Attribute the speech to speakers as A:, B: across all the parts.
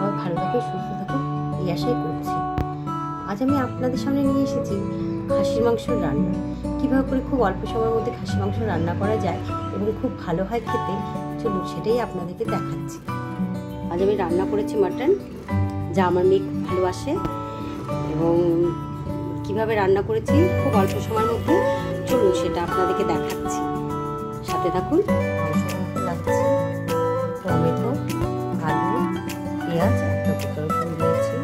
A: সবাই ভালো থাকুন, সুস্থ থাকুন, এই আশাই করছি। আজ আমি আপনাদের সামনে নিয়ে এসেছি খাসির মাংসের রান্না। কীভাবে করে খুব অল্প সময়ের মধ্যে খাসির মাংস রান্না করা যায় এবং খুব ভালো হয় খেতে, চলুন সেটাই আপনাদেরকে দেখাচ্ছি। আজ আমি রান্না করেছি মাটন, যা আমার মেয়ে খুব ভালোবাসে, এবং কিভাবে রান্না করেছি খুব অল্প সময়ের মধ্যে, চলুন সেটা আপনাদেরকে দেখাচ্ছি। সাথে থাকুন। লাগছে টমেটো, আলু, পেঁয়াজ, একটা গোটা রসুন দিয়েছি,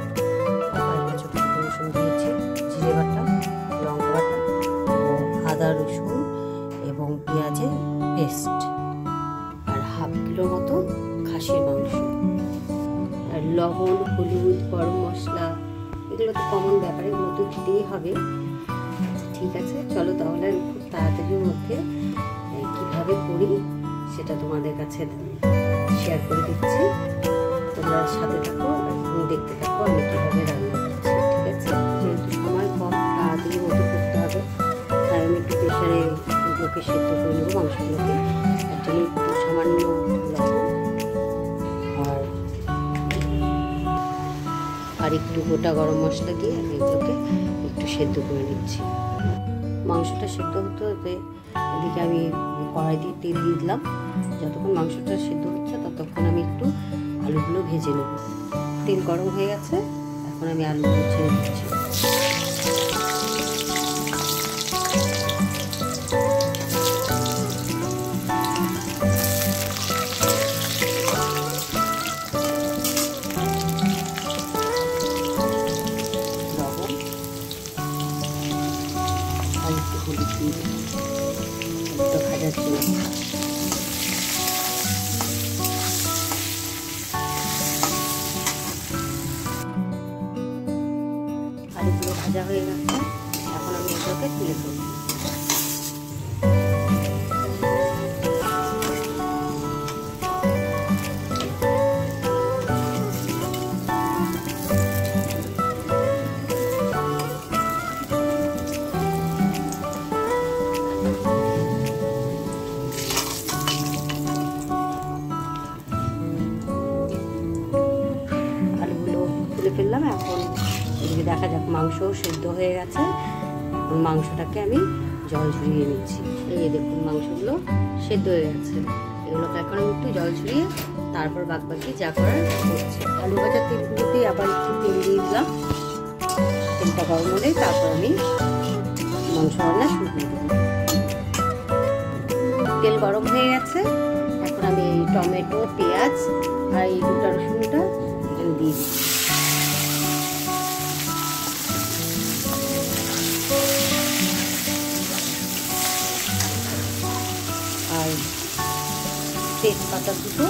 A: কয়েকটা ছোটো ছোটো রসুন দিয়েছি, জিরে বাটা, লঙ্কা বাটা, আদা রসুন এবং পেঁয়াজের পেস্ট, আর হাফ কিলোর মতো খাসির মাংস, আর লবণ, হলুদ, গরম মশলা, এগুলো তো কমন ব্যাপার, এগুলো তো দিতেই হবে। ঠিক আছে, চলো তাহলে খুব তাড়াতাড়ির মধ্যে কীভাবে করি সেটা তোমাদের কাছে শেয়ার করে দিচ্ছি। তোমরা সাথে থাকো, তুমি দেখতে থাকো আমি কীভাবে রান্না করছি। ঠিক আছে, যেহেতু সময় কম, তাড়াতাড়ির মধ্যে করতে হবে, তাই আমি একটু প্রেশারে এগুলোকে সেদ্ধ করে নেবো, মাংসগুলোকে। তার জন্য একটু সামান্য লবণ আর একটু গোটা গরম মশলা দিয়ে এগুলোকে একটু সেদ্ধ করে নিচ্ছি। মাংসটা সেদ্ধ হতে হতে এদিকে আমি কড়াই দিয়ে তেল দিয়ে দিলাম। যতক্ষণ মাংসটা সেদ্ধ হচ্ছে ততক্ষণ আমি একটু আলুগুলো ভেজে নেব। তেল গরম হয়ে গেছে, এখন আমি আলুগুলো ছেড়ে দিচ্ছি। ভাজার জন্য আলুগুলো ভাজা হয়ে গেছে, এখন আমি এগুলোকে তুলে ফেলব। ফেললাম। এখন এদিকে দেখা যাক মাংসও সেদ্ধ হয়ে গেছে। এখন মাংসটাকে আমি জল ঝরিয়ে নিচ্ছি। এই দেখুন মাংসগুলো সেদ্ধ হয়ে গেছে, এগুলোকে এখন আমি একটু জল ঝরিয়ে তারপর বাকি যা করার করছি। আলু ভাজার তেলগুলোতেই আবার একটু তেল দিয়ে দিলাম। তেলটা গরম হলেই তারপর আমি মাংস রান্না শুরু করে দেবো। তেল গরম হয়ে গেছে, এখন আমি এই টমেটো, পেঁয়াজ আর এই গোটা রসুনটা এখানে দিয়ে দিচ্ছি। আর তেজপাতা দুটো,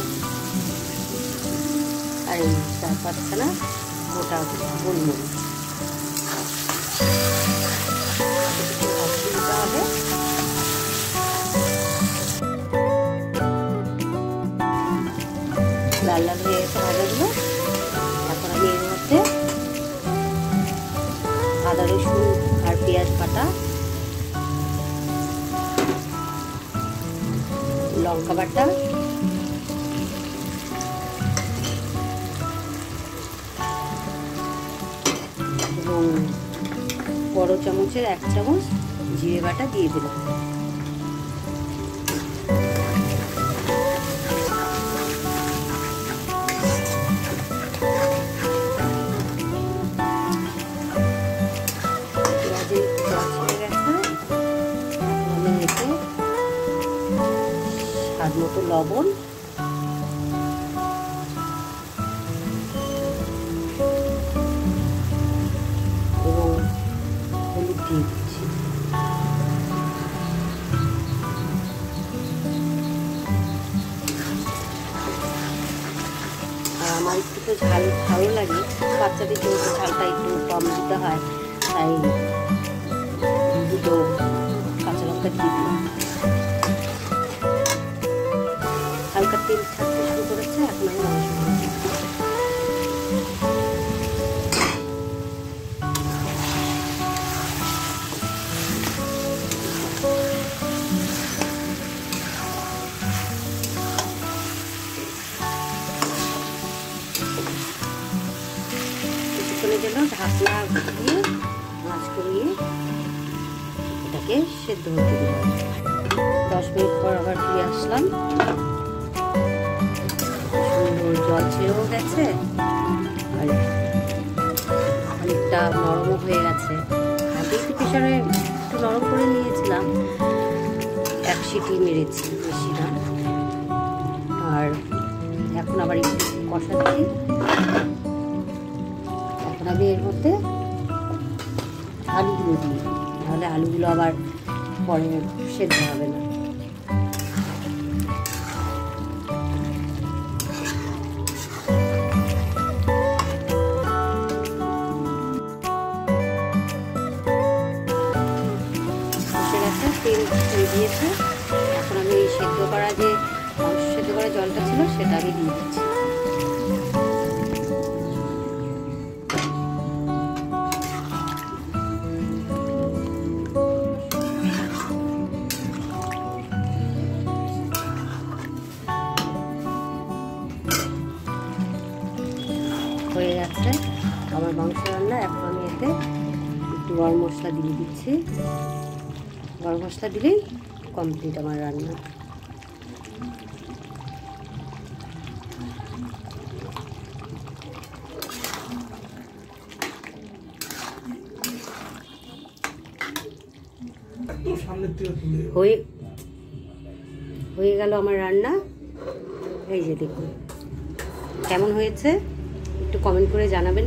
A: আর এই 4-5খানা গোটা গোলমরিচ দিতে হবে। লাল লাল হয়ে গেছে ভাজাগুলো। এখন আমি এর মধ্যে আদা রসুন আর পেঁয়াজ বাটা, লঙ্কা বাটা, এবং বড় চামচের 1 চামচ জিরে বাটা দিয়ে দিলাম। স্বাদ মতো লবণ এবং হলুদ দিয়ে দিচ্ছি। আর আমার একটু তো ঝাল ভালো লাগে, বাচ্চাদের জন্য ঝালটা একটু কম দিতে হয়, তাই দুটো কাঁচা লঙ্কা দিয়ে দিলাম। হালকা তেল ছাড়তে শুরু করেছে, এখন আমি মাংস কিছুক্ষণের জন্য ঢাকনা দিয়ে মাছ করিয়ে এটাকে সেদ্ধ হতে দিলাম। 10 মিনিট পর আবার ফিরে আসলাম। সুন্দর জল ছেড়েও গেছে আর অনেকটা নরমও হয়ে গেছে। আগে একটু প্রেশারে একটু নরম করে নিয়েছিলাম, 1 সিটি মেরেছি, বেশি না। আর এখন আবার একটু কষাচ্ছি। এখন আমি এর মধ্যে আলুগুলো দিই, তাহলে আলুগুলো আবার পরে সেদ্ধ হবে না। তেল হয়ে দিয়েছে। এখন আমি সেদ্ধ করা যে মাংস সেদ্ধ করা জলটা ছিল সেটা আমি দিয়ে দিচ্ছি। হয়ে গেছে আমার মাংস রান্না। এখন আমি এতে একটু গরম মশলা দিয়ে দিচ্ছি। গরম মশলা দিলেই কমপ্লিট আমার রান্না। হয়ে গেল আমার রান্না। এই যে দেখুন কেমন হয়েছে, একটু কমেন্ট করে জানাবেন।